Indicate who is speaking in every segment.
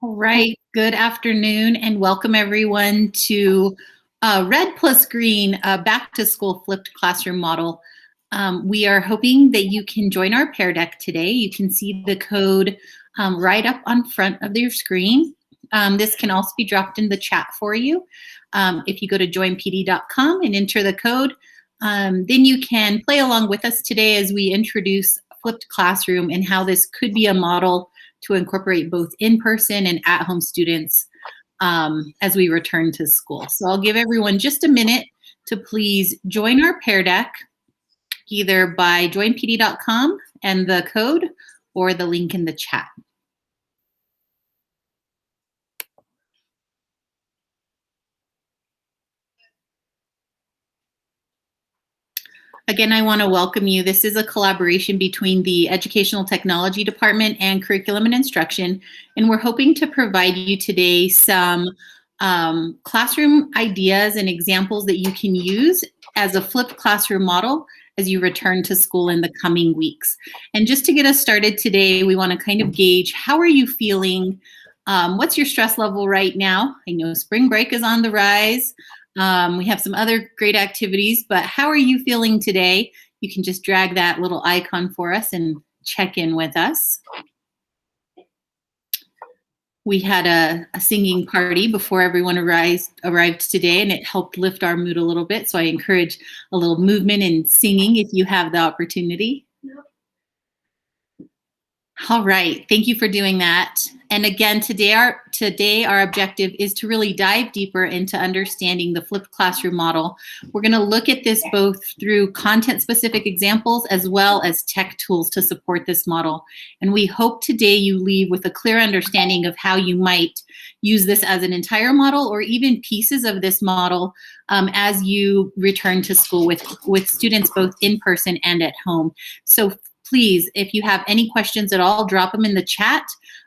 Speaker 1: All right, good afternoon and welcome everyone to Red plus Green Back to School Flipped Classroom Model. We are hoping that you can join our Pear Deck today. You can see the code right up on front of your screen. This can also be dropped in the chat for you. If you go to joinpd.com and enter the code, then you can play along with us today as we introduce Flipped Classroom and how this could be a model to incorporate both in-person and at-home students as we return to school. So I'll give everyone just a minute to please join our Pear Deck, either by joinpd.com and the code or the link in the chat. Again, I want to welcome you. This is a collaboration between the Educational Technology Department and Curriculum and Instruction, and we're hoping to provide you today some classroom ideas and examples that you can use as a flipped classroom model as you return to school in the coming weeks. And just to get us started today, we want to kind of gauge, how are you feeling? What's your stress level right now? I know spring break is on the rise. We have some other great activities, but how are you feeling today? You can just drag that little icon for us and check in with us. We had a singing party before everyone arrived today, and it helped lift our mood a little bit. So I encourage a little movement and singing if you have the opportunity. All right, thank you for doing that. And again, today our objective is to really dive deeper into understanding the flipped classroom model. We're going to look at this both through content-specific examples as well as tech tools to support this model. And we hope today you leave with a clear understanding of how you might use this as an entire model or even pieces of this model as you return to school with students both in person and at home. So please, if you have any questions at all, drop them in the chat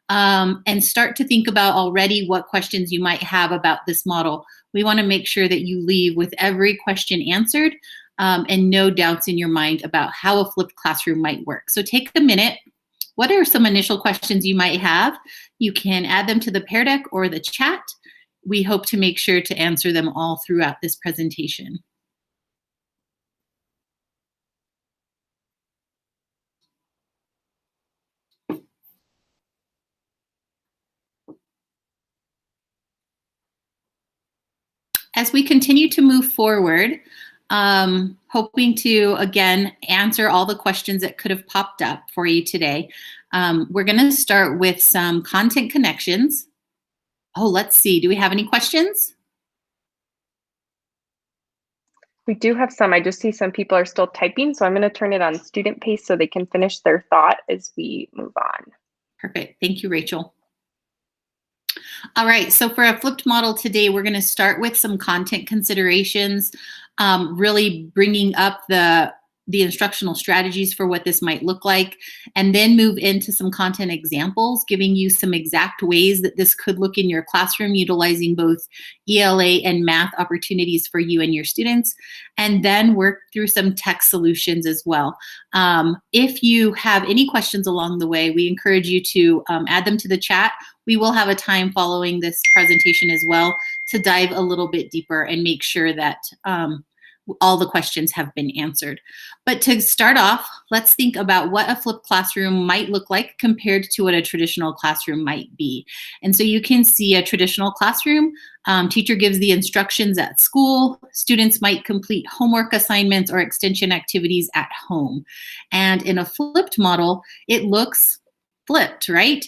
Speaker 1: and start to think about already what questions you might have about this model. We want to make sure that you leave with every question answered and no doubts in your mind about how a flipped classroom might work. So take a minute. What are some initial questions you might have? You can add them to the Pear Deck or the chat. We hope to make sure to answer them all throughout this presentation. As we continue to move forward, hoping to, again, answer all the questions that could have popped up for you today, we're going to start with some content connections. Oh, let's see. Do we have any questions?
Speaker 2: We do have some. I just see some people are still typing, so I'm going to turn it on student pace so they can finish their thought as we move on.
Speaker 1: Perfect. Thank you, Rachel. All right, so for a flipped model today, we're going to start with some content considerations, really bringing up the instructional strategies for what this might look like, and then move into some content examples, giving you some exact ways that this could look in your classroom, utilizing both ELA and math opportunities for you and your students, and then work through some tech solutions as well. If you have any questions along the way, we encourage you to add them to the chat. We will have a time following this presentation as well to dive a little bit deeper and make sure that all the questions have been answered. But to start off, let's think about what a flipped classroom might look like compared to what a traditional classroom might be. And so you can see a traditional classroom, teacher gives the instructions at school, students might complete homework assignments or extension activities at home. And in a flipped model, it looks flipped, right?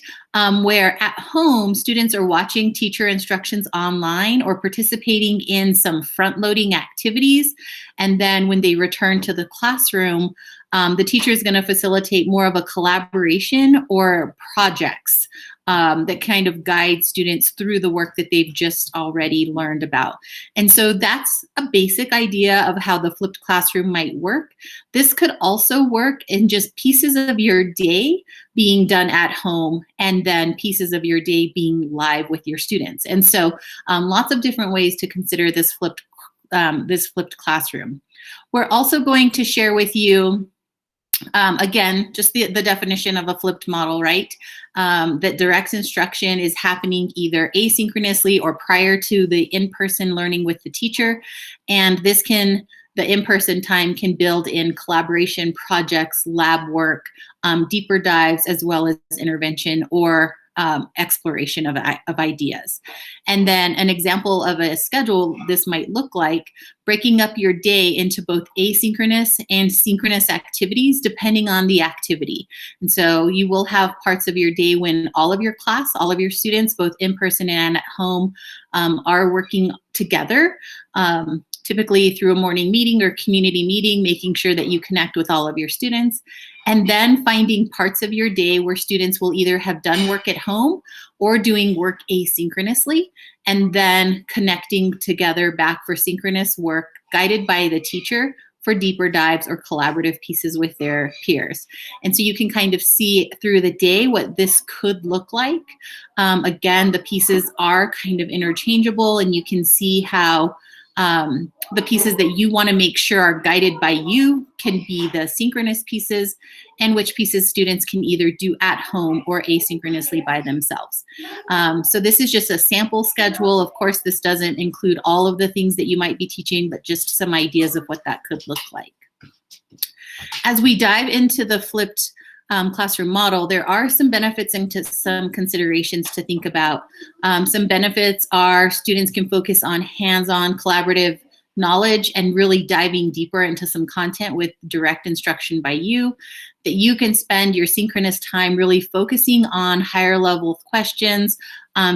Speaker 1: Where at home, students are watching teacher instructions online or participating in some front-loading activities. And then when they return to the classroom, the teacher is going to facilitate more of a collaboration or projects that kind of guide students through the work that they've just already learned about. And so that's a basic idea of how the flipped classroom might work. This could also work in just pieces of your day being done at home and then pieces of your day being live with your students. And so lots of different ways to consider this flipped classroom. We're also going to share with you Again, just the definition of a flipped model, right? That direct instruction is happening either asynchronously or prior to the in-person learning with the teacher. And the in-person time can build in collaboration projects, lab work, deeper dives, as well as intervention or exploration of ideas. And then an example of a schedule this might look like breaking up your day into both asynchronous and synchronous activities depending on the activity. And so you will have parts of your day when all of your class, all of your students, both in person and at home, are working together. Typically through a morning meeting or community meeting, making sure that you connect with all of your students. And then finding parts of your day where students will either have done work at home or doing work asynchronously, and then connecting together back for synchronous work guided by the teacher for deeper dives or collaborative pieces with their peers. And so you can kind of see through the day what this could look like. Again, the pieces are kind of interchangeable, and you can see how the pieces that you want to make sure are guided by you can be the synchronous pieces, and which pieces students can either do at home or asynchronously by themselves. So this is just a sample schedule. Of course, this doesn't include all of the things that you might be teaching, but just some ideas of what that could look like. As we dive into the flipped classroom model, there are some benefits and some considerations to think about. Some benefits are students can focus on hands-on collaborative knowledge and really diving deeper into some content with direct instruction by you, that you can spend your synchronous time really focusing on higher level questions,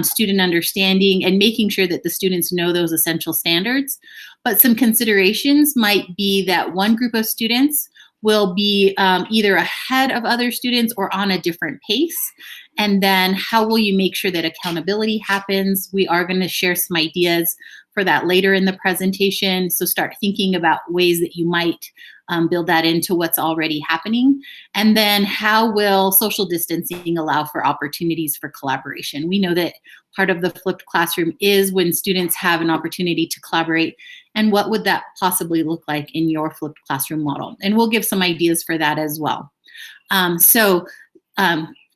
Speaker 1: student understanding, and making sure that the students know those essential standards. But some considerations might be that one group of students will be either ahead of other students or on a different pace. And then how will you make sure that accountability happens? We are going to share some ideas for that later in the presentation. So start thinking about ways that you might build that into what's already happening. And then how will social distancing allow for opportunities for collaboration? We know that part of the flipped classroom is when students have an opportunity to collaborate. And what would that possibly look like in your flipped classroom model? And we'll give some ideas for that as well.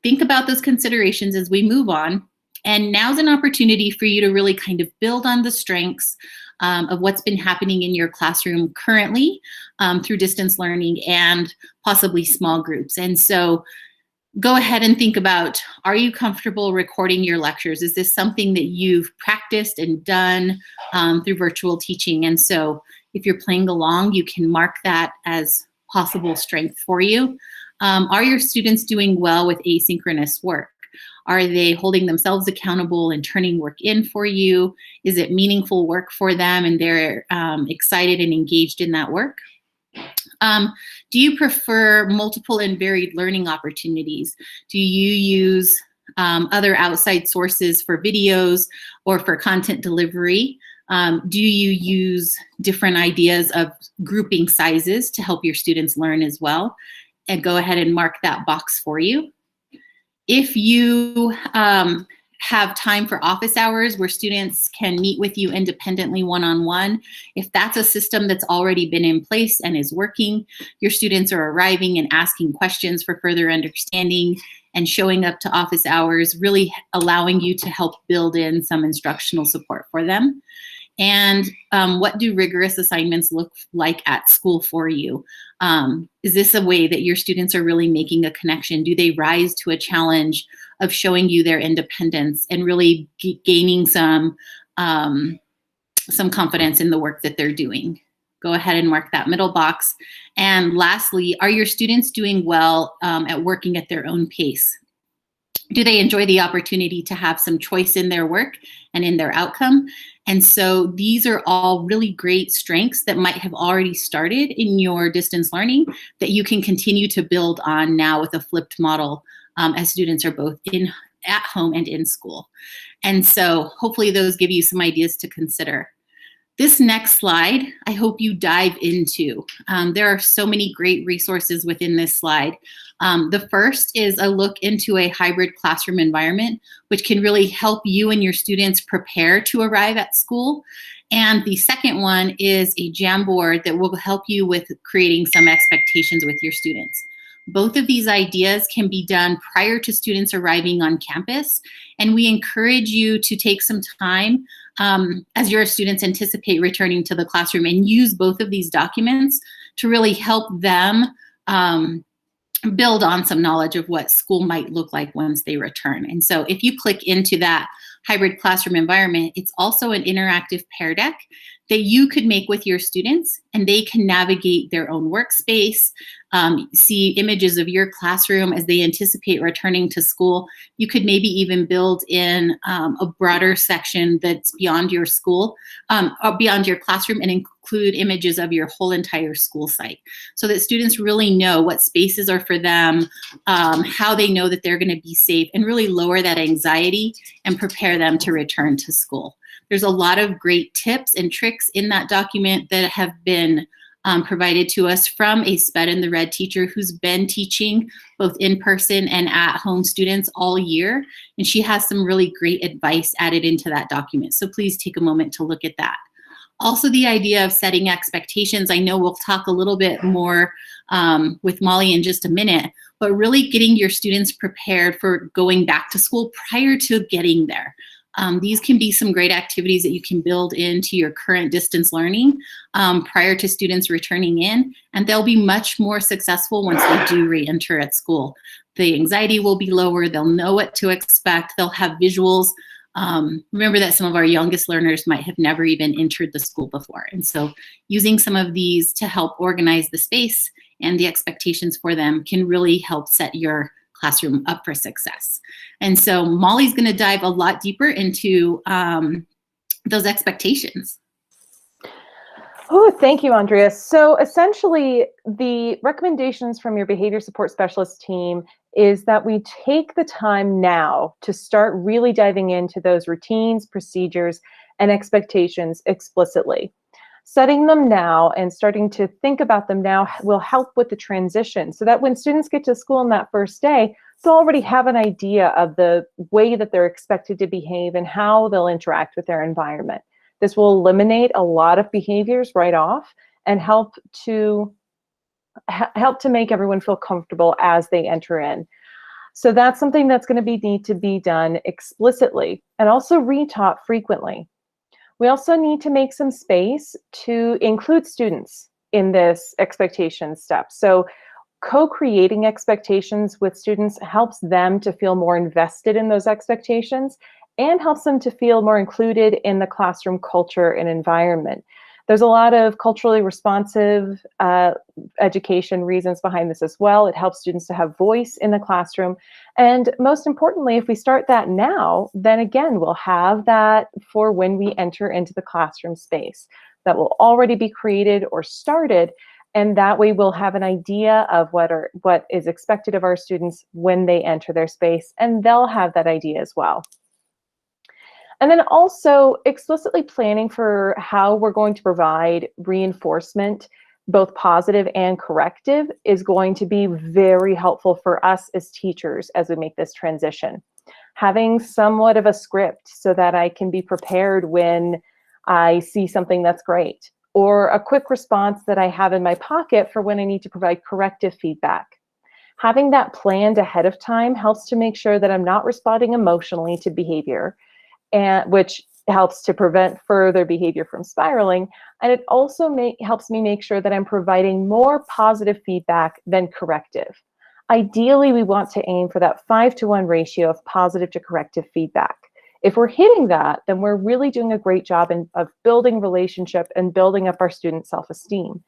Speaker 1: Think about those considerations as we move on. And now's an opportunity for you to really kind of build on the strengths of what's been happening in your classroom currently through distance learning and possibly small groups. And so go ahead and think about, are you comfortable recording your lectures? Is this something that you've practiced and done through virtual teaching? And so if you're playing along, you can mark that as possible strength for you. Are your students doing well with asynchronous work? Are they holding themselves accountable and turning work in for you? Is it meaningful work for them and they're excited and engaged in that work? Do you prefer multiple and varied learning opportunities? Do you use other outside sources for videos or for content delivery? Do you use different ideas of grouping sizes to help your students learn as well? And go ahead and mark that box for you. If you have time for office hours where students can meet with you independently one-on-one, if that's a system that's already been in place and is working, your students are arriving and asking questions for further understanding and showing up to office hours, really allowing you to help build in some instructional support for them. And what do rigorous assignments look like at school for you? Is this a way that your students are really making a connection? Do they rise to a challenge of showing you their independence and really gaining some confidence in the work that they're doing? Go ahead and mark that middle box. And lastly, are your students doing well at working at their own pace? Do they enjoy the opportunity to have some choice in their work and in their outcome? And so these are all really great strengths that might have already started in your distance learning that you can continue to build on now with a flipped model as students are both at home and in school. And so hopefully those give you some ideas to consider. This next slide, I hope you dive into. There are so many great resources within this slide. The first is a look into a hybrid classroom environment, which can really help you and your students prepare to arrive at school. And the second one is a Jamboard that will help you with creating some expectations with your students. Both of these ideas can be done prior to students arriving on campus, and we encourage you to take some time as your students anticipate returning to the classroom and use both of these documents to really help them build on some knowledge of what school might look like once they return. And so if you click into that hybrid classroom environment, it's also an interactive pear deck that you could make with your students, and they can navigate their own workspace, see images of your classroom as they anticipate returning to school. You could maybe even build in a broader section that's beyond your school, or beyond your classroom, and include images of your whole entire school site, so that students really know what spaces are for them, how they know that they're going to be safe, and really lower that anxiety and prepare them to return to school. There's a lot of great tips and tricks in that document that have been provided to us from a SPED in the Red teacher who's been teaching both in-person and at-home students all year. And she has some really great advice added into that document. So please take a moment to look at that. Also, the idea of setting expectations. I know we'll talk a little bit more with Molly in just a minute, but really getting your students prepared for going back to school prior to getting there. These can be some great activities that you can build into your current distance learning prior to students returning in, and they'll be much more successful once they do re-enter at school. The anxiety will be lower, they'll know what to expect, they'll have visuals. Remember that some of our youngest learners might have never even entered the school before, and so using some of these to help organize the space and the expectations for them can really help set your classroom up for success. And so Molly's going to dive a lot deeper into those expectations.
Speaker 3: Oh, thank you, Andrea. So essentially, the recommendations from your behavior support specialist team is that we take the time now to start really diving into those routines, procedures, and expectations explicitly. Setting them now and starting to think about them now will help with the transition, so that when students get to school on that first day, they'll already have an idea of the way that they're expected to behave and how they'll interact with their environment. This will eliminate a lot of behaviors right off and help to make everyone feel comfortable as they enter in. So that's something that's going to need to be done explicitly and also retaught frequently. We also need to make some space to include students in this expectation step. So co-creating expectations with students helps them to feel more invested in those expectations and helps them to feel more included in the classroom culture and environment. There's a lot of culturally responsive education reasons behind this as well. It helps students to have voice in the classroom. And most importantly, if we start that now, then again, we'll have that for when we enter into the classroom space. That will already be created or started. And that way we'll have an idea of what is expected of our students when they enter their space, and they'll have that idea as well. And then also explicitly planning for how we're going to provide reinforcement, both positive and corrective, is going to be very helpful for us as teachers as we make this transition. Having somewhat of a script so that I can be prepared when I see something that's great, or a quick response that I have in my pocket for when I need to provide corrective feedback. Having that planned ahead of time helps to make sure that I'm not responding emotionally to behavior, and which helps to prevent further behavior from spiraling. And it also helps me make sure that I'm providing more positive feedback than corrective. Ideally, we want to aim for that 5-to-1 ratio of positive to corrective feedback. If we're hitting that, then we're really doing a great job of building relationship and building up our student self-esteem.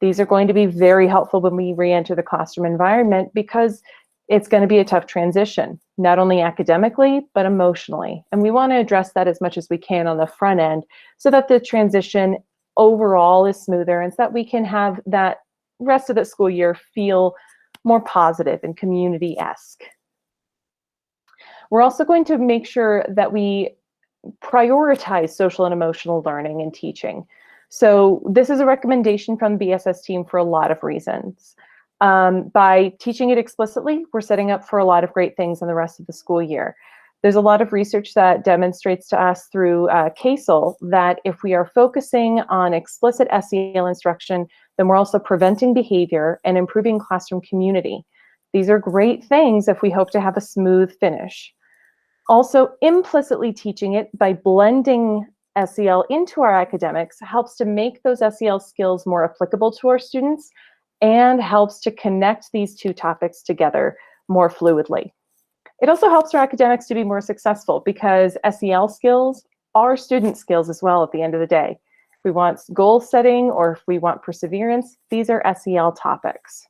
Speaker 3: These are going to be very helpful when we re-enter the classroom environment, because it's going to be a tough transition, not only academically, but emotionally. And we want to address that as much as we can on the front end so that the transition overall is smoother and so that we can have that rest of the school year feel more positive and community-esque. We're also going to make sure that we prioritize social and emotional learning and teaching. So this is a recommendation from the BSS team for a lot of reasons. By teaching it explicitly, we're setting up for a lot of great things in the rest of the school year. There's a lot of research that demonstrates to us through CASEL that if we are focusing on explicit SEL instruction, then we're also preventing behavior and improving classroom community. These are great things if we hope to have a smooth finish. Also, implicitly teaching it by blending SEL into our academics helps to make those SEL skills more applicable to our students and helps to connect these two topics together more fluidly. It also helps our academics to be more successful because SEL skills are student skills as well at the end of the day. If we want goal setting or if we want perseverance, these are SEL topics.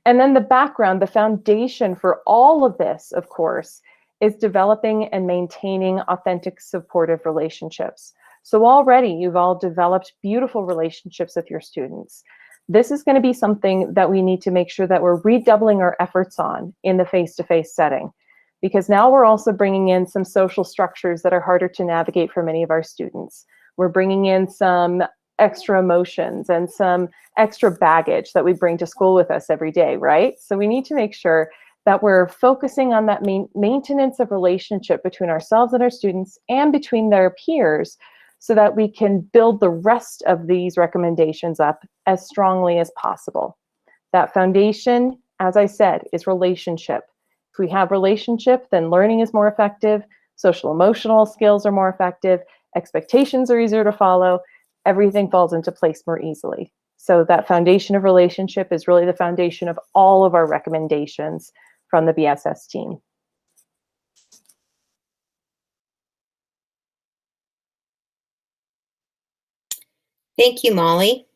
Speaker 3: And then the background, the foundation for all of this, of course, is developing and maintaining authentic, supportive relationships. So already you've all developed beautiful relationships with your students. This is going to be something that we need to make sure that we're redoubling our efforts on in the face-to-face setting, because now we're also bringing in some social structures that are harder to navigate for many of our students. We're bringing in some extra emotions and some extra baggage that we bring to school with us every day, right? So we need to make sure that we're focusing on that maintenance of relationship between ourselves and our students and between their peers, so that we can build the rest of these recommendations up as strongly as possible. That foundation, as I said, is relationship. If we have relationship, then learning is more effective, social emotional skills are more effective, expectations are easier to follow, everything falls into place more easily. So that foundation of relationship is really the foundation of all of our recommendations from the BSS team.
Speaker 4: Thank you, Molly.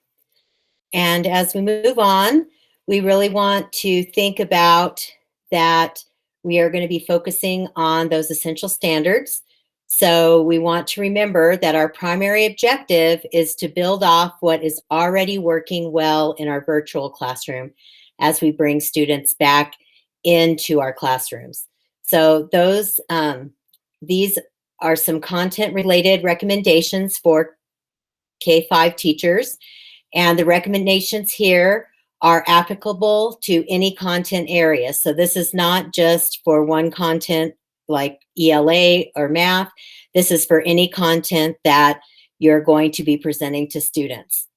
Speaker 4: And as we move on, we really want to think about that we are going to be focusing on those essential standards. So we want to remember that our primary objective is to build off what is already working well in our virtual classroom as we bring students back into our classrooms. So these are some content-related recommendations for K-5 teachers, and the recommendations here are applicable to any content area. So this is not just for one content like ELA or math. This is for any content that you're going to be presenting to students.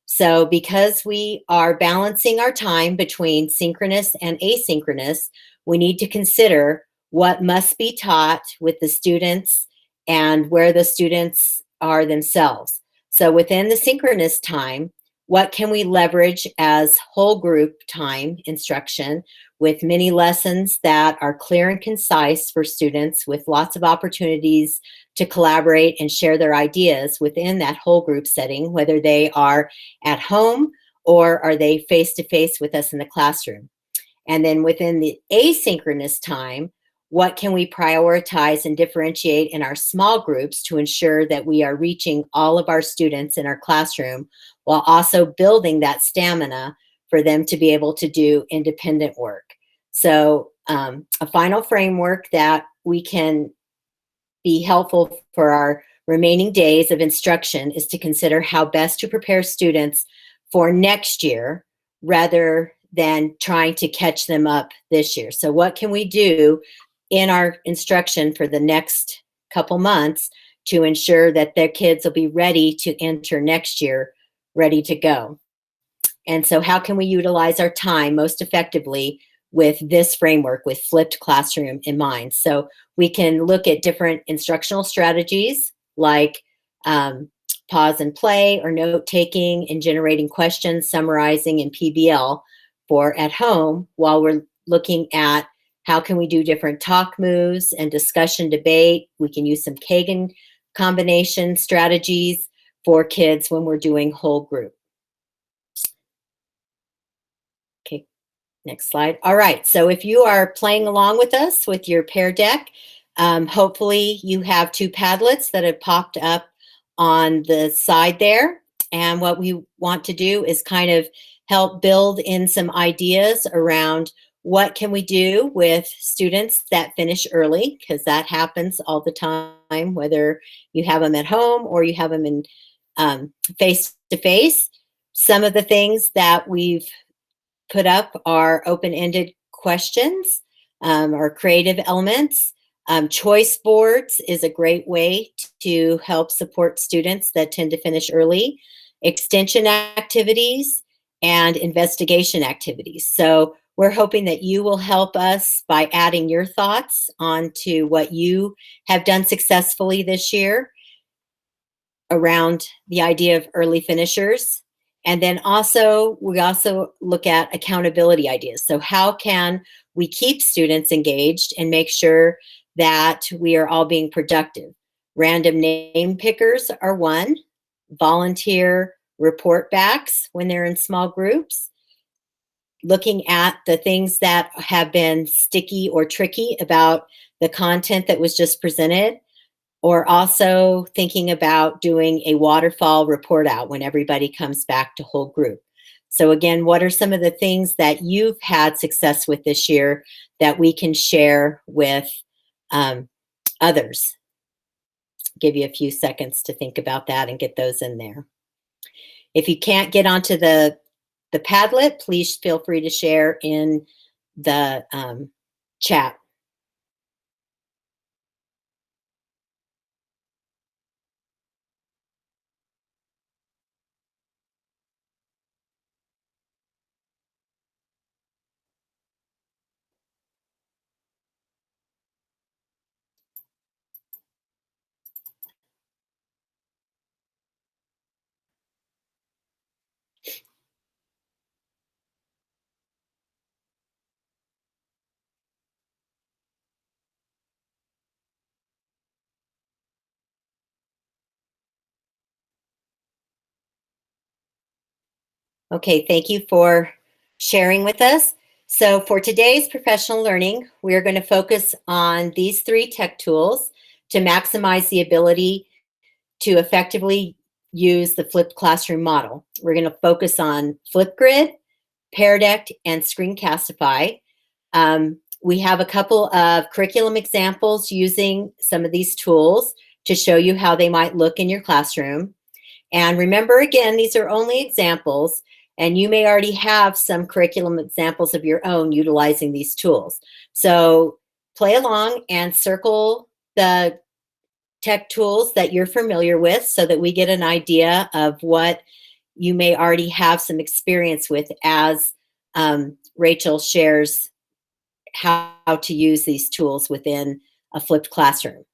Speaker 4: So because we are balancing our time between synchronous and asynchronous, we need to consider what must be taught with the students and where the students are themselves. So within the synchronous time, what can we leverage as whole group time instruction with many lessons that are clear and concise for students with lots of opportunities to collaborate and share their ideas within that whole group setting, whether they are at home or are they face-to-face with us in the classroom. And then within the asynchronous time, what can we prioritize and differentiate in our small groups to ensure that we are reaching all of our students in our classroom while also building that stamina for them to be able to do independent work. So a final framework that we can be helpful for our remaining days of instruction is to consider how best to prepare students for next year rather than trying to catch them up this year. So what can we do in our instruction for the next couple months to ensure that their kids will be ready to enter next year, ready to go? And so how can we utilize our time most effectively with this framework, with flipped classroom in mind? So we can look at different instructional strategies like pause and play or note taking and generating questions, summarizing in PBL for at home, while we're looking at how can we do different talk moves and discussion debate. We can use some Kagan combination strategies for kids when we're doing whole group. Okay, next slide. All right, so if you are playing along with us with your pear deck, hopefully you have two Padlets that have popped up on the side there. And what we want to do is kind of help build in some ideas around what can we do with students that finish early, because that happens all the time, whether you have them at home or you have them in face-to-face. Some of the things that we've put up are open-ended questions or creative elements. Choice boards is a great way to help support students that tend to finish early. Extension activities and investigation activities. So We're hoping that you will help us by adding your thoughts onto what you have done successfully this year around the idea of early finishers. And then we also look at accountability ideas. So how can we keep students engaged and make sure that we are all being productive? Random name pickers are one. Volunteer report backs when they're in small groups. Looking at the things that have been sticky or tricky about the content that was just presented, or also thinking about doing a waterfall report out when everybody comes back to whole group. So again, what are some of the things that you've had success with this year that we can share with others? Give you a few seconds to think about that and get those in there. If you can't get onto the Padlet, please feel free to share in the chat. Okay, thank you for sharing with us. So for today's professional learning, we're going to focus on these 3 tech tools to maximize the ability to effectively use the flipped classroom model. We're going to focus on flipgrid, pear, and Screencastify. We have a couple of curriculum examples using some of these tools to show you how they might look in your classroom. And remember, again, these are only examples, and you may already have some curriculum examples of your own utilizing these tools. So play along and circle the tech tools that you're familiar with so that we get an idea of what you may already have some experience with as Rachel shares how to use these tools within a flipped classroom.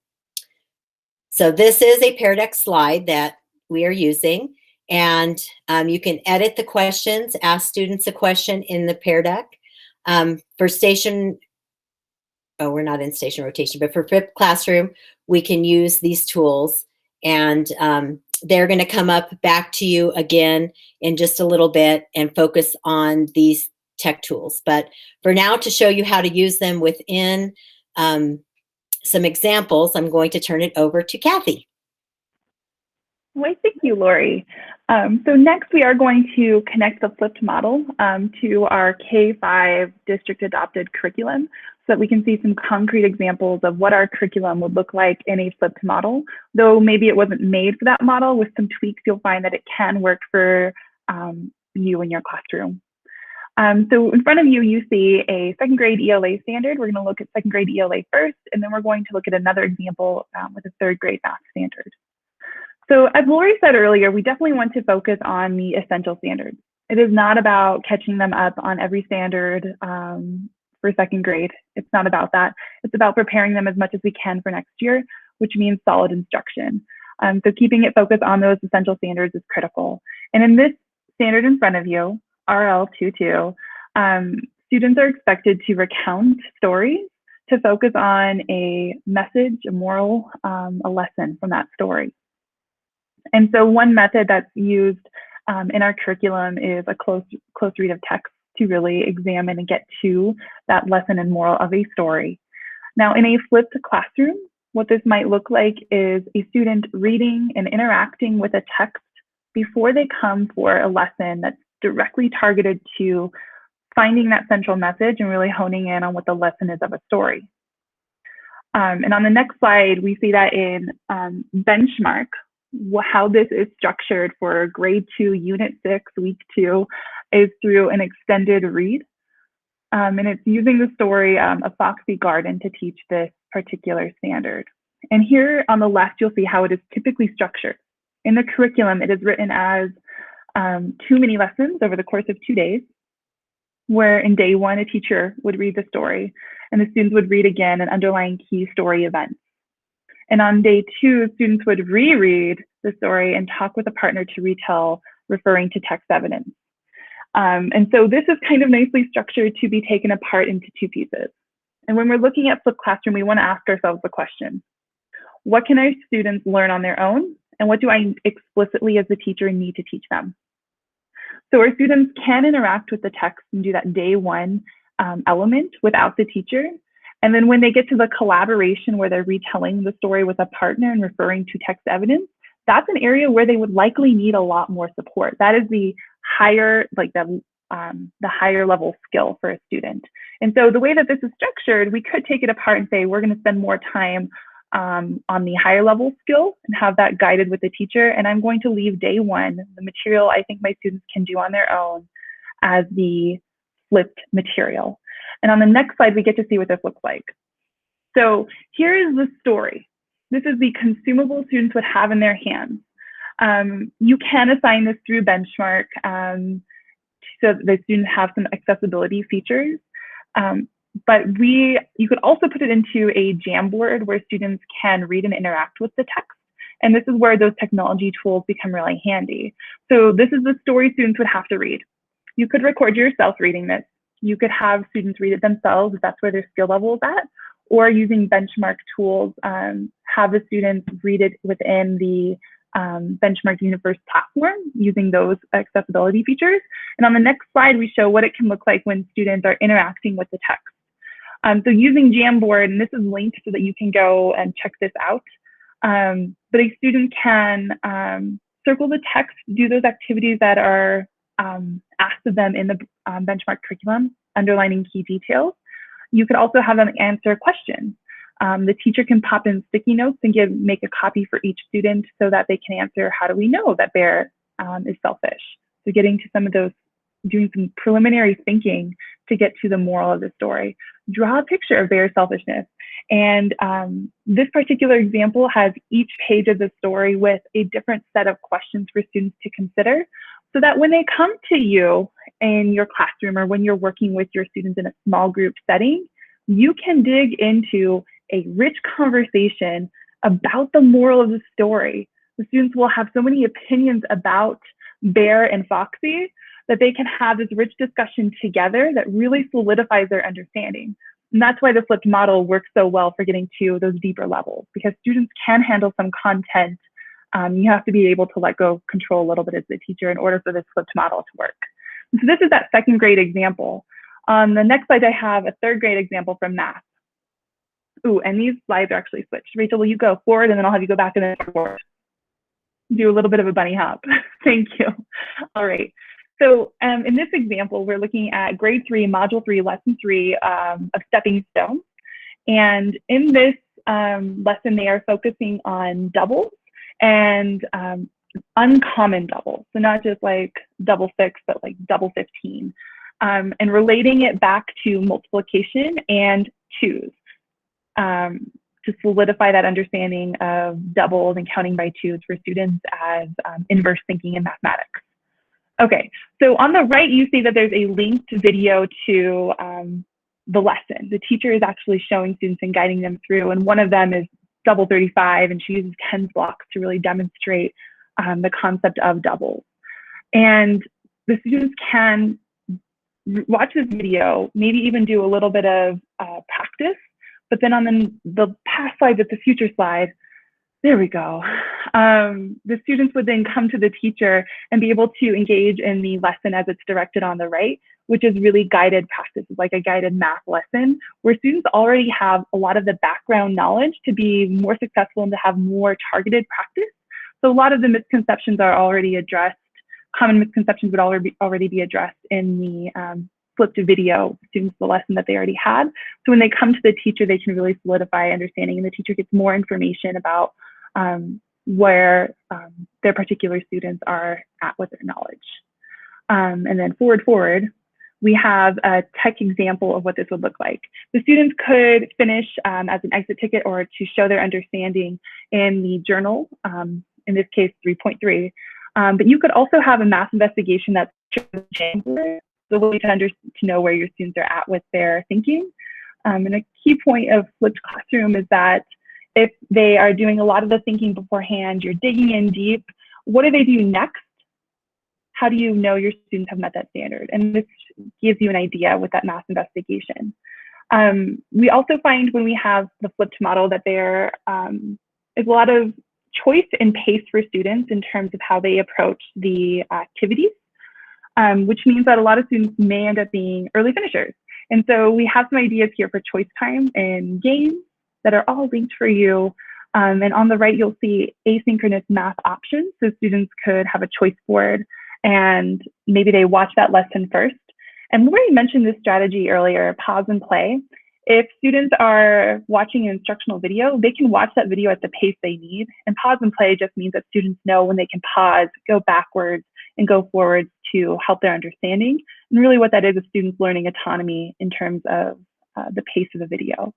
Speaker 4: So this is a Pear Deck slide that we are using, and you can edit the questions, ask students a question in the Pear Deck. For station, oh, we're not in station rotation, but for flipped classroom, we can use these tools, and they're going to come up back to you again in just a little bit and focus on these tech tools. But for now, to show you how to use them within some examples, I'm going to turn it over to Kathy.
Speaker 5: Well, thank you, Lori. So next we are going to connect the flipped model to our K-5 district adopted curriculum so that we can see some concrete examples of what our curriculum would look like in a flipped model. Though maybe it wasn't made for that model, with some tweaks, you'll find that it can work for you in your classroom. So in front of you, you see a 2nd grade ELA standard. We're going to look at 2nd grade ELA first, and then we're going to look at another example with a 3rd grade math standard. So as Lori said earlier, we definitely want to focus on the essential standards. It is not about catching them up on every standard for 2nd grade. It's not about that. It's about preparing them as much as we can for next year, which means solid instruction. So keeping it focused on those essential standards is critical. And in this standard in front of you, RL22, students are expected to recount stories to focus on a message, a moral, a lesson from that story. And so one method that's used in our curriculum is a close read of text to really examine and get to that lesson and moral of a story. Now, in a flipped classroom, what this might look like is a student reading and interacting with a text before they come for a lesson that's directly targeted to finding that central message and really honing in on what the lesson is of a story. And on the next slide, we see that in Benchmark, how this is structured for grade 2, unit 6, week 2, is through an extended read. And it's using the story of Foxy Garden to teach this particular standard. And here on the left, you'll see how it is typically structured. In the curriculum, it is written as 2 mini lessons over the course of 2 days. where in day one, a teacher would read the story and the students would read again an underlying key story event. And on day two, students would reread the story and talk with a partner to retell, referring to text evidence. And so this is kind of nicely structured to be taken apart into two pieces. And when we're looking at flipped classroom, we want to ask ourselves the question, what can our students learn on their own? And what do I explicitly as the teacher need to teach them? So our students can interact with the text and do that day one element without the teacher. And then when they get to the collaboration where they're retelling the story with a partner and referring to text evidence, that's an area where they would likely need a lot more support. That is the higher, like the higher level skill for a student. And so the way that this is structured, we could take it apart and say, we're going to spend more time on the higher level skill and have that guided with the teacher. And I'm going to leave day one, the material I think my students can do on their own, as the flipped material. And on the next slide, we get to see what this looks like. So here is the story. This is the consumable students would have in their hands. You can assign this through benchmark so that the students have some accessibility features. But you could also put it into a Jamboard where students can read and interact with the text. And this is where those technology tools become really handy. So this is the story students would have to read. You could record yourself reading this. You could have students read it themselves if that's where their skill level is at, or using benchmark tools, have the students read it within the Benchmark Universe platform using those accessibility features. And on the next slide, we show what it can look like when students are interacting with the text. So using Jamboard, and this is linked so that you can go and check this out, but a student can circle the text, do those activities that are asked of them in the benchmark curriculum, underlining key details. You could also have them answer questions. The teacher can pop in sticky notes and make a copy for each student so that they can answer, how do we know that bear is selfish? So getting to some of those, doing some preliminary thinking to get to the moral of the story. Draw a picture of bear selfishness. And this particular example has each page of the story with a different set of questions for students to consider, so that when they come to you in your classroom or when you're working with your students in a small group setting, you can dig into a rich conversation about the moral of the story. The students will have so many opinions about Bear and Foxy that they can have this rich discussion together that really solidifies their understanding. And that's why the flipped model works so well for getting to those deeper levels, because students can handle some content. You have to be able to let go control a little bit as the teacher in order for this flipped model to work. And so this is that second grade example. On the next slide, I have a third grade example from math. Ooh, and these slides are actually switched. Rachel, will you go forward and then I'll have you go back and then forward. Do a little bit of a bunny hop. Thank you. All right. So in this example, we're looking at grade 3, module 3, lesson 3 of Stepping Stones. And in this lesson, they are focusing on doubles and uncommon doubles. So not just like double 6, but like double 15. And relating it back to multiplication and twos to solidify that understanding of doubles and counting by twos for students as inverse thinking in mathematics. Okay, so on the right, you see that there's a linked video to the lesson. The teacher is actually showing students and guiding them through, and one of them is double 35, and she uses tens blocks to really demonstrate the concept of doubles. And the students can watch this video, maybe even do a little bit of practice, but then on the past slide, that's the future slide, there we go. The students would then come to the teacher and be able to engage in the lesson as it's directed on the right, which is really guided practice, like a guided math lesson, where students already have a lot of the background knowledge to be more successful and to have more targeted practice. So a lot of the misconceptions are already addressed. Common misconceptions would already be addressed in the flipped video students, the lesson that they already had. So when they come to the teacher, they can really solidify understanding, and the teacher gets more information about where their particular students are at with their knowledge. And then forward, we have a tech example of what this would look like. The students could finish as an exit ticket or to show their understanding in the journal, in this case 3.3. But you could also have a math investigation that's the way to know where your students are at with their thinking. And a key point of flipped classroom is that if they are doing a lot of the thinking beforehand, you're digging in deep, what do they do next? How do you know your students have met that standard? And this gives you an idea with that math investigation. We also find when we have the flipped model that there is a lot of choice and pace for students in terms of how they approach the activities, which means that a lot of students may end up being early finishers. And so we have some ideas here for choice time and games that are all linked for you. And on the right, you'll see asynchronous math options. So students could have a choice board and maybe they watch that lesson first. And Lori mentioned this strategy earlier, pause and play. If students are watching an instructional video, they can watch that video at the pace they need. And pause and play just means that students know when they can pause, go backwards, and go forwards to help their understanding. And really what that is students learning autonomy in terms of the pace of the video.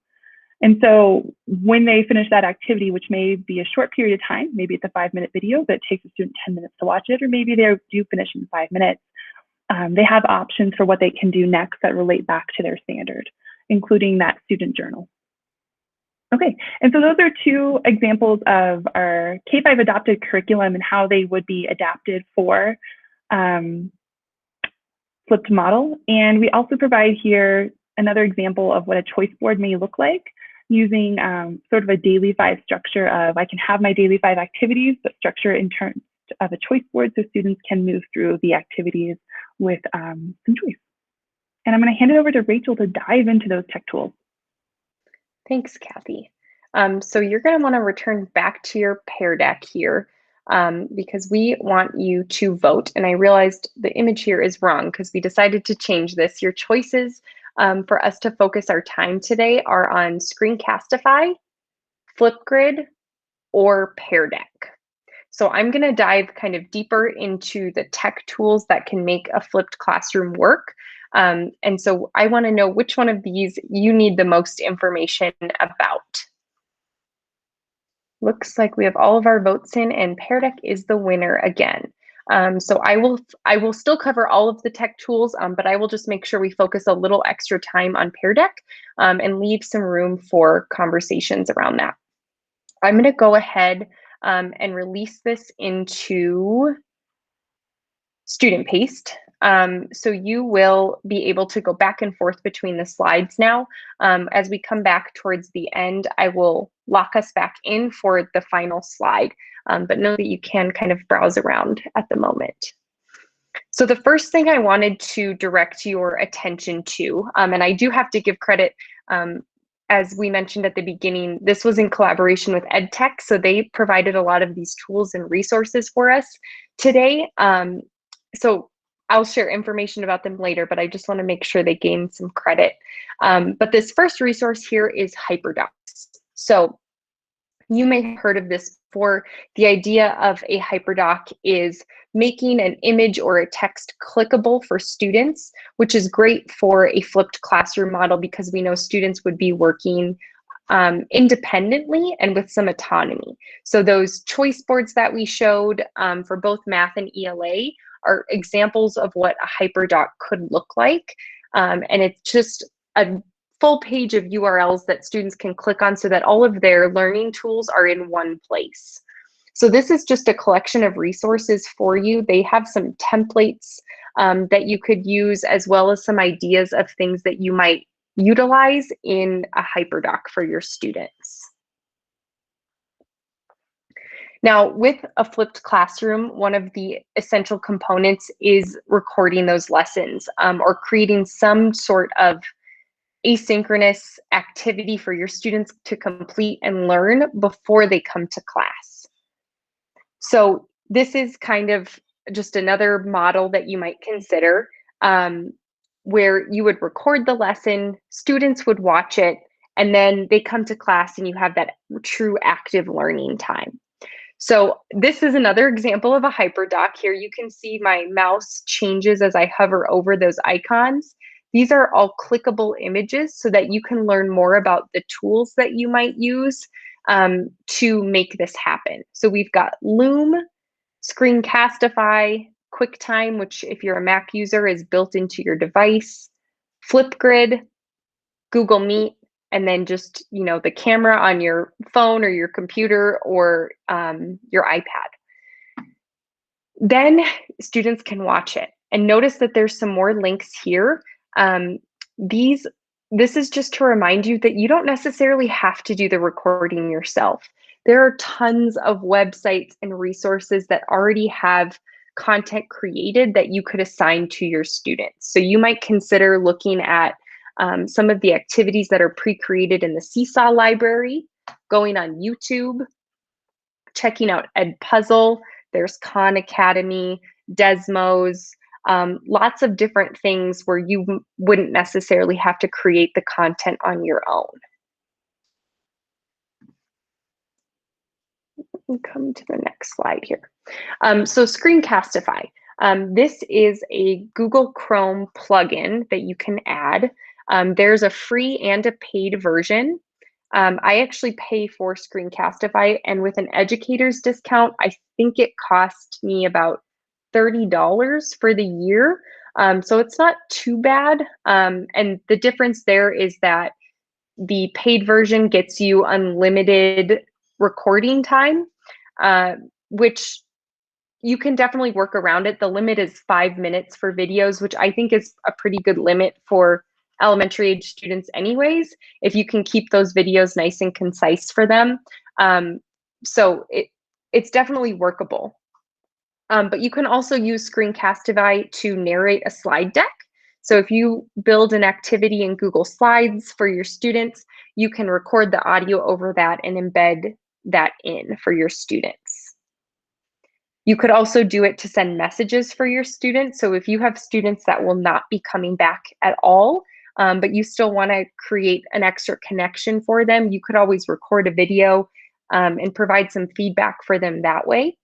Speaker 5: And so when they finish that activity, which may be a short period of time, maybe it's a 5-minute video, but it takes a student 10 minutes to watch it, or maybe they do finish in 5 minutes, they have options for what they can do next that relate back to their standard, including that student journal. Okay, and so those are 2 examples of our K-5 adopted curriculum and how they would be adapted for flipped model. And we also provide here another example of what a choice board may look like, using sort of a daily 5 structure of, I can have my daily 5 activities, but structure in terms of a choice board so students can move through the activities with some choice. And I'm going to hand it over to Rachel to dive into those tech tools.
Speaker 2: Thanks, Kathy. So you're going to want to return back to your Pear deck here because we want you to vote. And I realized the image here is wrong because we decided to change this. Your choices for us to focus our time today are on Screencastify, flipgrid, or Pear deck. So I'm going to dive kind of deeper into the tech tools that can make a flipped classroom work. And so I want to know which one of these you need the most information about. Looks like we have all of our votes in, and Pear deck is the winner again. So I will still cover all of the tech tools, but I will just make sure we focus a little extra time on Pear deck and leave some room for conversations around that. I'm going to go ahead and release this into student paste. So you will be able to go back and forth between the slides now. As we come back towards the end, I will lock us back in for the final slide, but know that you can kind of browse around at the moment. So the first thing I wanted to direct your attention to, and I do have to give credit, as we mentioned at the beginning, this was in collaboration with EdTech, so they provided a lot of these tools and resources for us today. So I'll share information about them later, but I just want to make sure they gain some credit. But this first resource here is HyperDocs. So you may have heard of this before. The idea of a HyperDoc is making an image or a text clickable for students, which is great for a flipped classroom model because we know students would be working independently and with some autonomy. So those choice boards that we showed for both math and ELA are examples of what a HyperDoc could look like. And it's just a full page of URLs that students can click on so that all of their learning tools are in one place. So this is just a collection of resources for you. They have some templates that you could use, as well as some ideas of things that you might utilize in a HyperDoc for your students. Now, with a flipped classroom, one of the essential components is recording those lessons or creating some sort of asynchronous activity for your students to complete and learn before they come to class. So this is kind of just another model that you might consider where you would record the lesson, students would watch it, and then they come to class and you have that true active learning time. So this is another example of a HyperDoc. Here you can see my mouse changes as I hover over those icons. These are all clickable images so that you can learn more about the tools that you might use to make this happen. So we've got Loom, Screencastify, QuickTime, which if you're a Mac user is built into your device, Flipgrid, Google Meet, and then just, you know, the camera on your phone or your computer or your iPad. Then students can watch it. And notice that there's some more links here. This is just to remind you that you don't necessarily have to do the recording yourself. There are tons of websites and resources that already have content created that you could assign to your students. So you might consider looking at some of the activities that are pre-created in the Seesaw library, going on YouTube, checking out Edpuzzle, there's Khan Academy, Desmos, lots of different things where you wouldn't necessarily have to create the content on your own. We'll come to the next slide here. So Screencastify. This is a Google Chrome plugin that you can add. There's a free and a paid version. I actually pay for Screencastify, and with an educator's discount, I think it cost me about $30 for the year. So it's not too bad. And the difference there is that the paid version gets you unlimited recording time, which you can definitely work around it. The limit is 5 minutes for videos, which I think is a pretty good limit for elementary age students anyways, if you can keep those videos nice and concise for them. So it's definitely workable. But you can also use Screencastify to narrate a slide deck. So if you build an activity in Google Slides for your students, you can record the audio over that and embed that in for your students. You could also do it to send messages for your students. So if you have students that will not be coming back at all, but you still want to create an extra connection for them, you could always record a video and provide some feedback for them that way.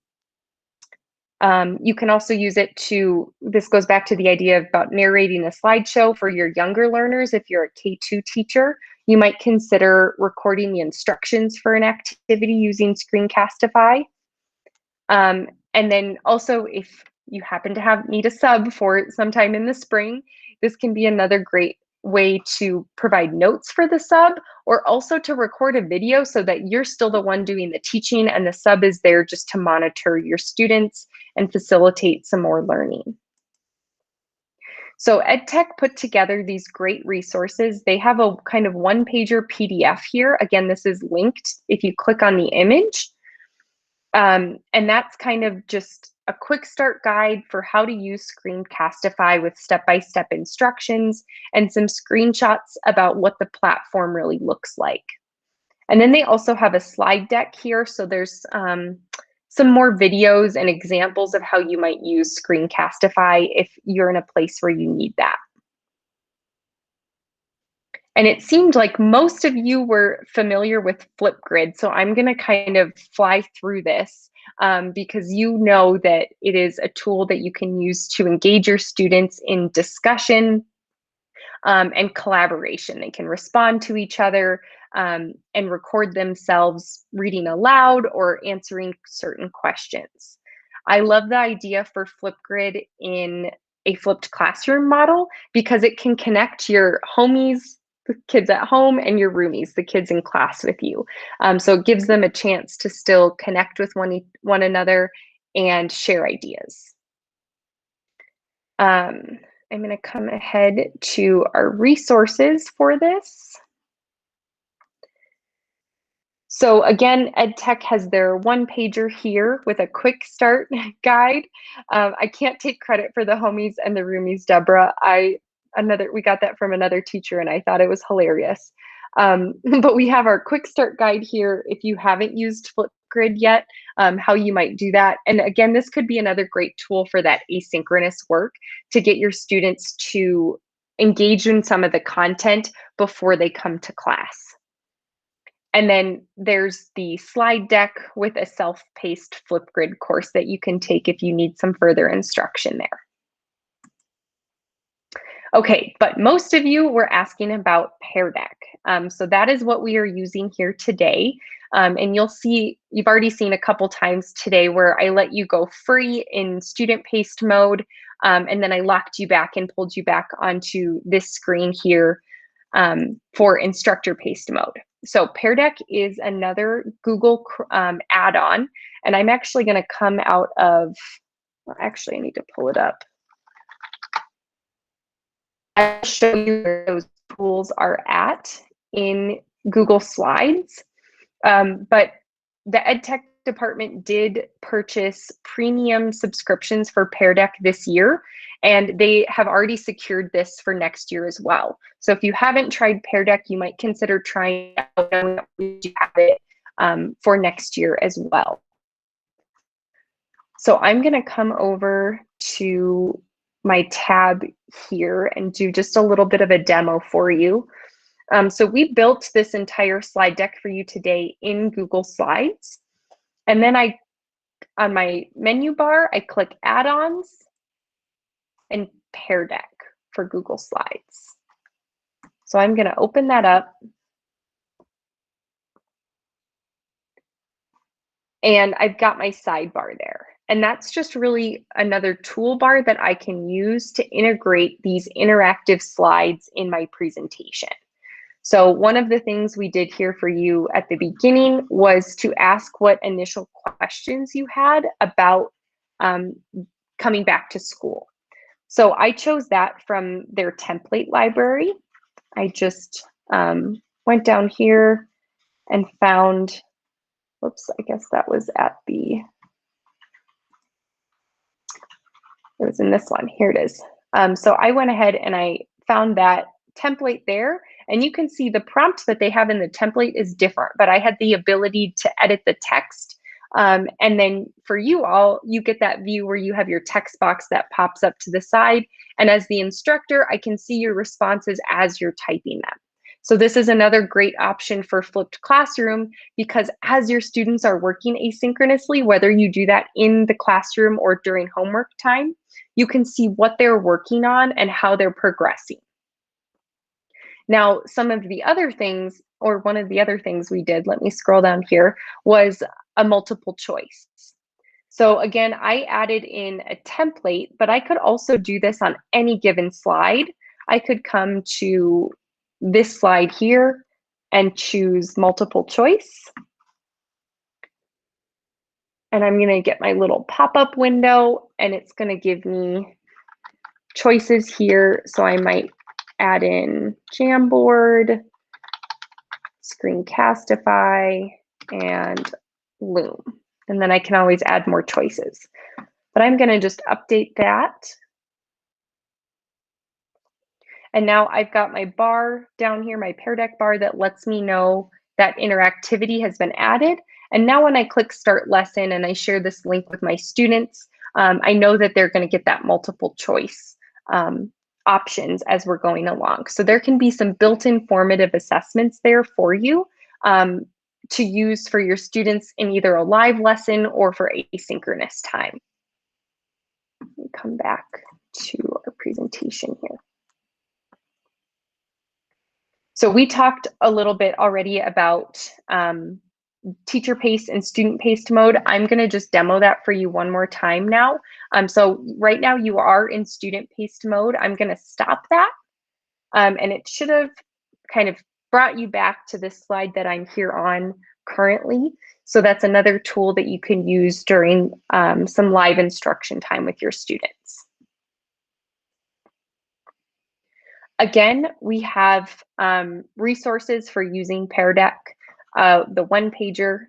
Speaker 2: You can also use it to, this goes back to the idea about narrating a slideshow for your younger learners. If you're a K2 teacher, you might consider recording the instructions for an activity using Screencastify. And then also, if you happen to need a sub for sometime in the spring, this can be another great way to provide notes for the sub, or also to record a video so that you're still the one doing the teaching and the sub is there just to monitor your students and facilitate some more learning. So EdTech put together these great resources. They have a kind of one-pager PDF here. Again, this is linked if you click on the image. And that's kind of just a quick start guide for how to use Screencastify with step-by-step instructions and some screenshots about what the platform really looks like. And then they also have a slide deck here. So there's some more videos and examples of how you might use Screencastify if you're in a place where you need that. And it seemed like most of you were familiar with Flipgrid, so I'm going to kind of fly through this because you know that it is a tool that you can use to engage your students in discussion and collaboration. They can respond to each other and record themselves reading aloud or answering certain questions. I love the idea for Flipgrid in a flipped classroom model because it can connect your homies, the kids at home, and your roomies, the kids in class with you. So it gives them a chance to still connect with one another and share ideas. I'm going to come ahead to our resources for this. So again, EdTech has their one-pager here with a quick start guide. I can't take credit for the homies and the roomies, Deborah. We got that from another teacher and I thought it was hilarious. But we have our quick start guide here if you haven't used Flipgrid yet, how you might do that. And again, this could be another great tool for that asynchronous work to get your students to engage in some of the content before they come to class. And then there's the slide deck with a self-paced Flipgrid course that you can take if you need some further instruction there. Okay, but most of you were asking about Pear Deck. So that is what we are using here today. And you'll see, you've already seen a couple times today where I let you go free in student paced mode. And then I locked you back and pulled you back onto this screen here for instructor paced mode. So Pear Deck is another Google add-on. And I'm actually going to come out of, well, actually, I need to pull it up. I'll show you where those tools are at in Google Slides. But the EdTech department did purchase premium subscriptions for Pear Deck this year, and they have already secured this for next year as well. So if you haven't tried Pear Deck, you might consider trying it out, knowing that we do have it for next year as well. So I'm going to come over to my tab here and do just a little bit of a demo for you. So we built this entire slide deck for you today in Google Slides. And then on my menu bar, I click Add-ons and Pear Deck for Google Slides. So I'm going to open that up. And I've got my sidebar there. And that's just really another toolbar that I can use to integrate these interactive slides in my presentation. So one of the things we did here for you at the beginning was to ask what initial questions you had about coming back to school. So I chose that from their template library. I just went down here and found, whoops, I guess that was at the, it was in this one, here it is. So I went ahead and I found that template there, and you can see the prompt that they have in the template is different, but I had the ability to edit the text. And then for you all, you get that view where you have your text box that pops up to the side. And as the instructor, I can see your responses as you're typing them. So this is another great option for flipped classroom, because as your students are working asynchronously, whether you do that in the classroom or during homework time, you can see what they're working on and how they're progressing. Now, some of the other things, or one of the other things we did, let me scroll down here, was a multiple choice. So again, I added in a template, but I could also do this on any given slide. I could come to this slide here and choose multiple choice. And I'm going to get my little pop-up window, and it's going to give me choices here. So I might add in Jamboard, Screencastify, and Loom. And then I can always add more choices. But I'm going to just update that. And now I've got my bar down here, my Pear Deck bar, that lets me know that interactivity has been added. And now when I click Start Lesson and I share this link with my students, I know that they're going to get that multiple choice options as we're going along. So there can be some built-in formative assessments there for you to use for your students in either a live lesson or for asynchronous time. Let me come back to our presentation here. So we talked a little bit already about teacher paced and student paced mode. I'm going to just demo that for you one more time now. So right now you are in student paced mode. I'm going to stop that. And it should have kind of brought you back to this slide that I'm here on currently. So that's another tool that you can use during some live instruction time with your students. Again, we have resources for using Pear Deck, the one-pager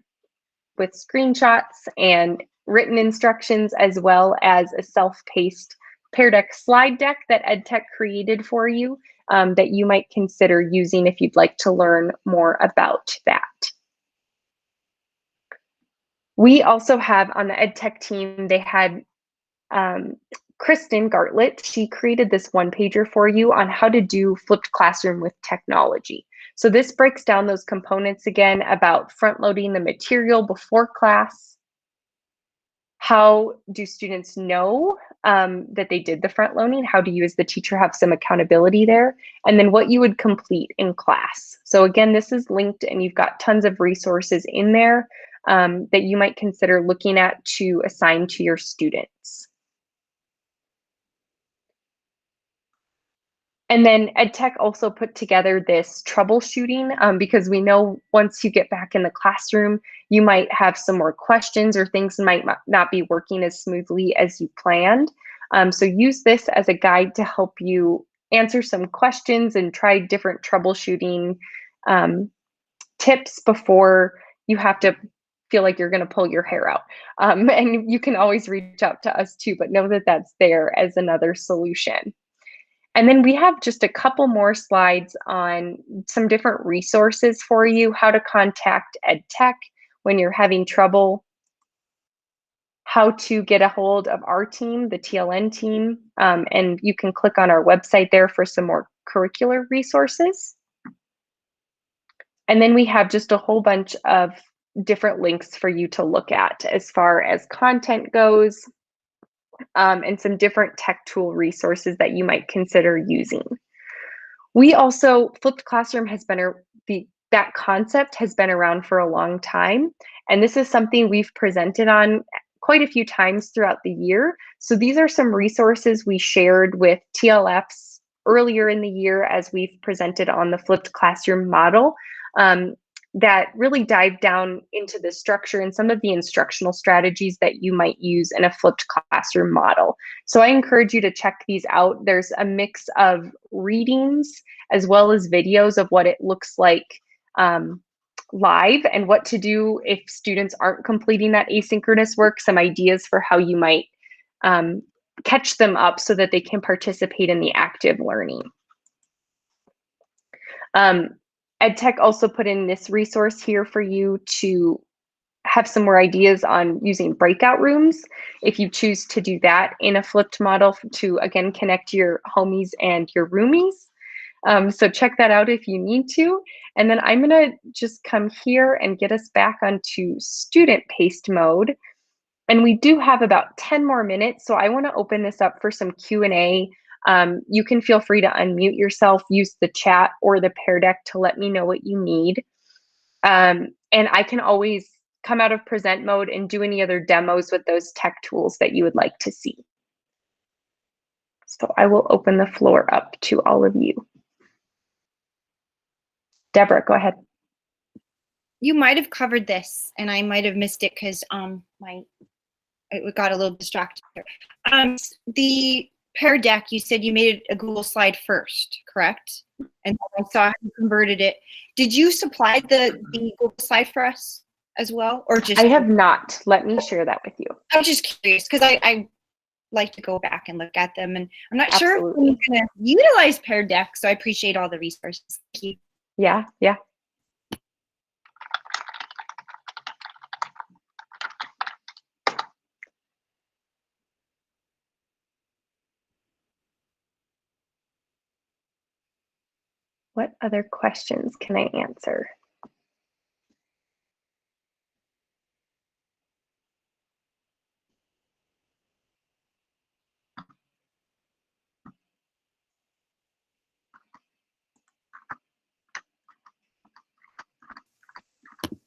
Speaker 2: with screenshots and written instructions, as well as a self-paced Pear Deck slide deck that EdTech created for you that you might consider using if you'd like to learn more about that. We also have on the EdTech team, they had Kristen Gartlett. She created this one-pager for you on how to do flipped classroom with technology. So this breaks down those components again about front-loading the material before class, How do students know that they did the front loading? How do you as the teacher have some accountability there? And then what you would complete in class. So again, this is linked and you've got tons of resources in there that you might consider looking at to assign to your students. And then EdTech also put together this troubleshooting because we know once you get back in the classroom, you might have some more questions or things might not be working as smoothly as you planned. So use this as a guide to help you answer some questions and try different troubleshooting tips before you have to feel like you're going to pull your hair out. And you can always reach out to us too, but know that that's there as another solution. And then we have just a couple more slides on some different resources for you, how to contact EdTech when you're having trouble, how to get a hold of our team, the TLN team, and you can click on our website there for some more curricular resources. And then we have just a whole bunch of different links for you to look at as far as content goes, and some different tech tool resources that you might consider using. We also, flipped classroom has been, that concept has been around for a long time. And this is something we've presented on quite a few times throughout the year. So these are some resources we shared with TLFs earlier in the year as we've presented on the flipped classroom model. That really dive down into the structure and some of the instructional strategies that you might use in a flipped classroom model. So I encourage you to check these out. There's a mix of readings as well as videos of what it looks like live and what to do if students aren't completing that asynchronous work, some ideas for how you might catch them up so that they can participate in the active learning. EdTech also put in this resource here for you to have some more ideas on using breakout rooms if you choose to do that in a flipped model to, again, connect your homies and your roomies. So check that out if you need to. And then I'm going to just come here and get us back onto student paced mode. And we do have about 10 more minutes, so I want to open this up for some Q&A. You can feel free to unmute yourself, use the chat or the Pear Deck to let me know what you need. And I can always come out of present mode and do any other demos with those tech tools that you would like to see. So I will open the floor up to all of you. Deborah, go ahead.
Speaker 6: You might have covered this and I might have missed it because it got a little distracted here. The Pear Deck, you said you made a Google slide first, correct? And I saw how you converted it. Did you supply the Google slide for us as well, or just?
Speaker 2: I have not. Let me share that with you.
Speaker 6: I'm just curious because I like to go back and look at them, and I'm not sure if I'm going to utilize Pear Deck, so I appreciate all the resources. Thank you.
Speaker 2: Yeah, yeah. What other questions can I answer?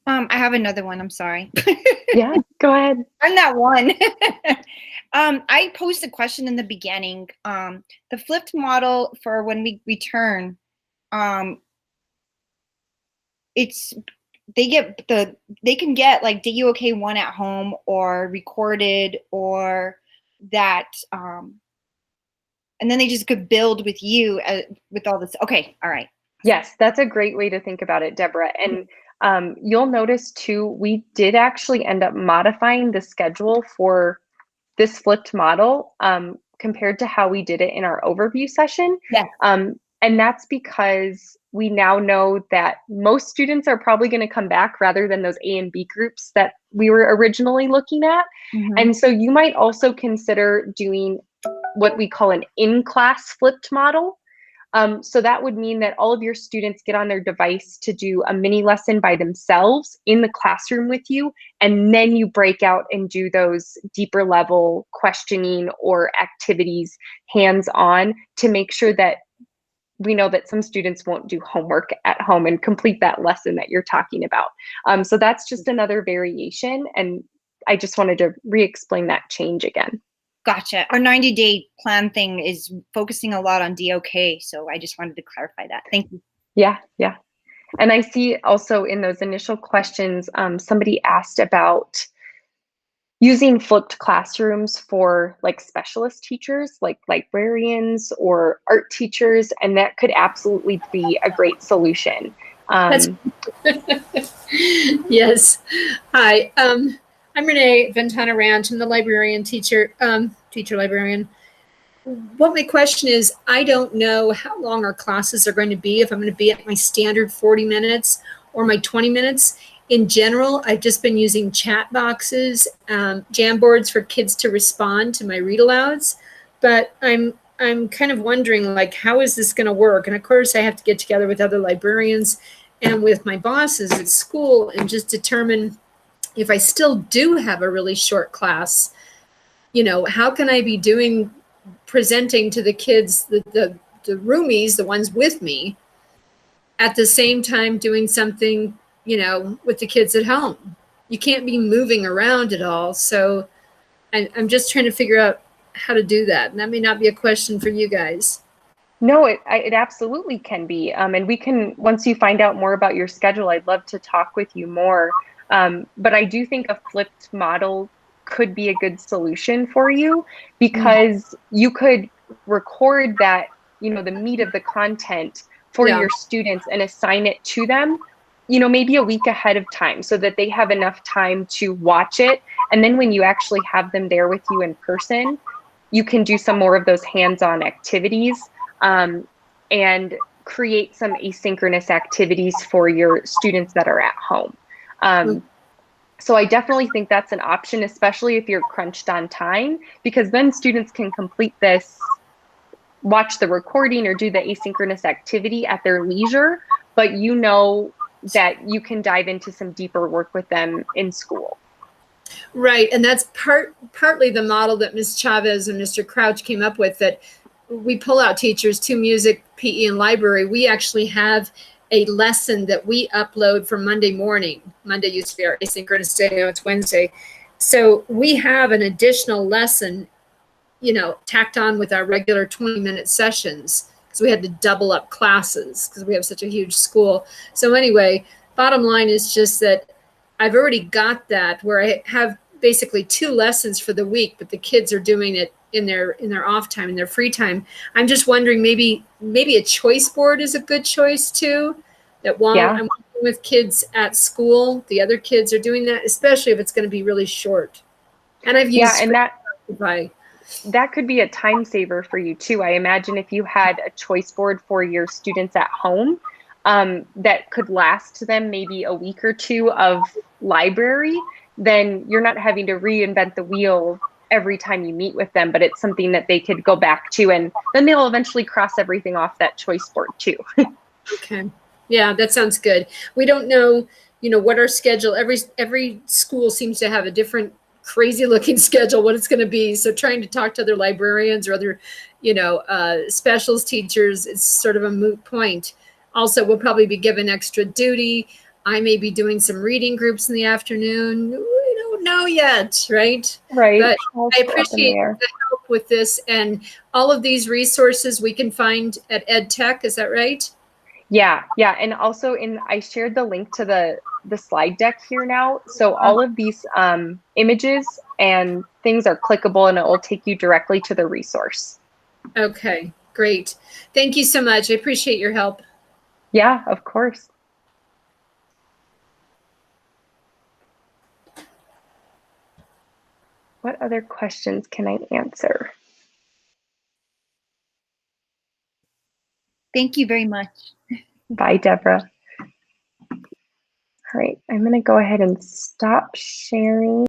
Speaker 6: I have another one. I'm sorry.
Speaker 2: Yeah, go ahead.
Speaker 6: I'm that one. I posed a question in the beginning. The flipped model for when we return, they can get like DUOK 1 at home or recorded or that, and then they just could build with you with all this. Okay, all right.
Speaker 2: Yes, that's a great way to think about it, Deborah. And you'll notice too, we did actually end up modifying the schedule for this flipped model compared to how we did it in our overview session.
Speaker 6: Yeah.
Speaker 2: And that's because we now know that most students are probably going to come back rather than those A and B groups that we were originally looking at. Mm-hmm. And so you might also consider doing what we call an in-class flipped model. So that would mean that all of your students get on their device to do a mini lesson by themselves in the classroom with you, and then you break out and do those deeper level questioning or activities hands-on to make sure that we know that some students won't do homework at home and complete that lesson that you're talking about. So that's just another variation, and I just wanted to re-explain that change again.
Speaker 6: Gotcha. Our 90-day plan thing is focusing a lot on DOK, so I just wanted to clarify that. Thank you.
Speaker 2: Yeah. And I see also in those initial questions, somebody asked about using flipped classrooms for like specialist teachers, like librarians or art teachers, and that could absolutely be a great solution.
Speaker 7: Yes. Hi. I'm Renee Ventana Ranch. I'm the librarian teacher librarian. What my question is, I don't know how long our classes are going to be, if I'm going to be at my standard 40 minutes or my 20 minutes. In general, I've just been using chat boxes, Jamboards for kids to respond to my read alouds. But I'm kind of wondering, like, how is this going to work? And of course, I have to get together with other librarians and with my bosses at school and just determine if I still do have a really short class, how can I be presenting to the kids, the roomies, the ones with me, at the same time doing something, with the kids at home. You can't be moving around at all. So I'm just trying to figure out how to do that. And that may not be a question for you guys.
Speaker 2: No, it absolutely can be. And we can, once you find out more about your schedule, I'd love to talk with you more. But I do think a flipped model could be a good solution for you, because you could record that, the meat of the content for your students and assign it to them, maybe a week ahead of time, so that they have enough time to watch it. And then when you actually have them there with you in person, you can do some more of those hands-on activities and create some asynchronous activities for your students that are at home. So I definitely think that's an option, especially if you're crunched on time, because then students can complete this, watch the recording or do the asynchronous activity at their leisure, but that you can dive into some deeper work with them in school.
Speaker 7: Right, and that's partly the model that Ms. Chavez and Mr. Crouch came up with, that we pull out teachers to music, PE, and library. We actually have a lesson that we upload for Monday morning. Monday used to be our asynchronous day, now it's Wednesday. So we have an additional lesson, tacked on with our regular 20-minute sessions, because we had to double up classes because we have such a huge school. So anyway, bottom line is just that I've already got that where I have basically 2 lessons for the week, but the kids are doing it in their off time, in their free time. I'm just wondering, maybe a choice board is a good choice too, that while I'm working with kids at school, the other kids are doing that, especially if it's going to be really short. And I've used Screencastify.
Speaker 2: That could be a time saver for you too. I imagine if you had a choice board for your students at home, that could last them maybe a week or 2 of library, then you're not having to reinvent the wheel every time you meet with them, but it's something that they could go back to, and then they'll eventually cross everything off that choice board too.
Speaker 7: Okay. Yeah, that sounds good. We don't know, what our schedule, every school seems to have a different crazy looking schedule, what it's going to be. So trying to talk to other librarians or other, specials teachers, it's sort of a moot point. Also, we'll probably be given extra duty. I may be doing some reading groups in the afternoon. We don't know yet, right?
Speaker 2: Right.
Speaker 7: But I appreciate the help with this, and all of these resources we can find at EdTech. Is that right?
Speaker 2: Yeah. And also I shared the link to the slide deck here now. So all of these images and things are clickable, and it will take you directly to the resource.
Speaker 7: Okay, great. Thank you so much. I appreciate your help.
Speaker 2: Yeah, of course. What other questions can I answer?
Speaker 6: Thank you very much.
Speaker 2: Bye, Deborah. All right, I'm going to go ahead and stop sharing.